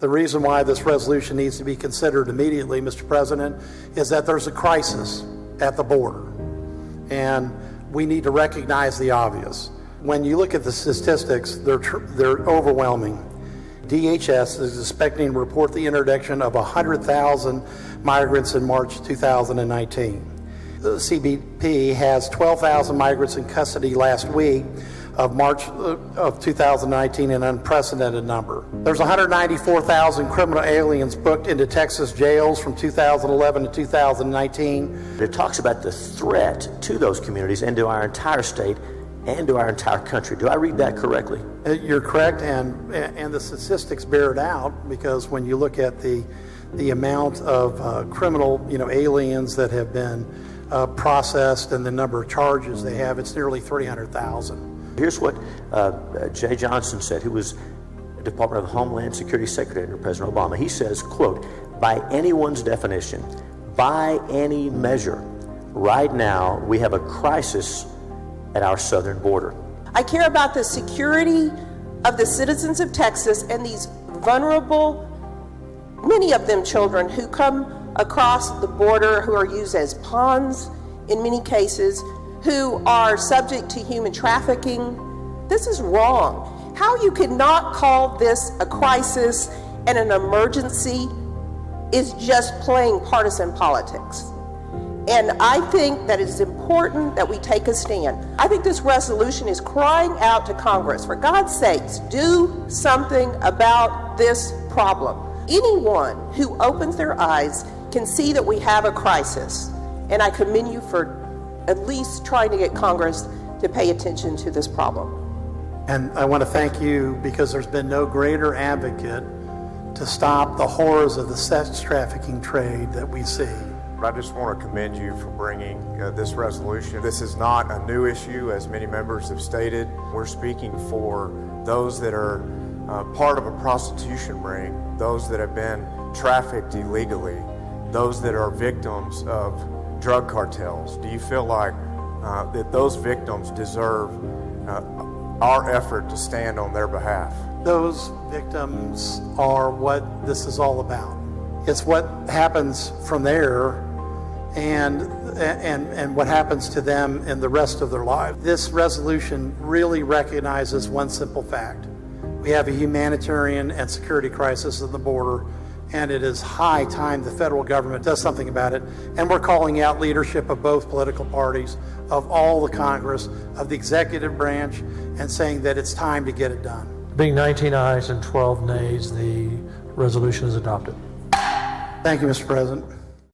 The reason why this resolution needs to be considered immediately, Mr. President, is that there's a crisis at the border, and we need to recognize the obvious. When you look at the statistics, they're overwhelming. DHS is expecting to report the introduction of 100,000 migrants in March 2019. The CBP has 12,000 migrants in custody last week of March of 2019, an unprecedented number. There's 194,000 criminal aliens booked into Texas jails from 2011 to 2019. It talks about the threat to those communities and to our entire state and to our entire country. Do I read that correctly? You're correct, and the statistics bear it out, because when you look at the amount of criminal aliens that have been processed and the number of charges they have, it's nearly 300,000. Here's what Jay Johnson said, who was Department of Homeland Security Secretary under President Obama. He says, quote, "By anyone's definition, by any measure, right now we have a crisis at our southern border." I care about the security of the citizens of Texas and these vulnerable, many of them children, who come across the border, who are used as pawns in many cases, who are subject to human trafficking. This is wrong. How you cannot call this a crisis and an emergency is just playing partisan politics. And I think that it's important that we take a stand. I think this resolution is crying out to Congress, for God's sakes, do something about this problem. Anyone who opens their eyes can see that we have a crisis, and I commend you for at least trying to get Congress to pay attention to this problem. And I want to thank you, because there's been no greater advocate to stop the horrors of the sex trafficking trade that we see. I just want to commend you for bringing this resolution. This is not a new issue, as many members have stated. We're speaking for those that are part of a prostitution ring, those that have been trafficked illegally, those that are victims of drug cartels. Do you feel like that those victims deserve our effort to stand on their behalf? Those victims are what this is all about. It's what happens from there and what happens to them in the rest of their life. This resolution really recognizes one simple fact. We have a humanitarian and security crisis at the border, and it is high time the federal government does something about it. And we're calling out leadership of both political parties, of all the Congress, of the executive branch, and saying that it's time to get it done. Being 19 ayes and 12 nays, the resolution is adopted. Thank you, Mr. President.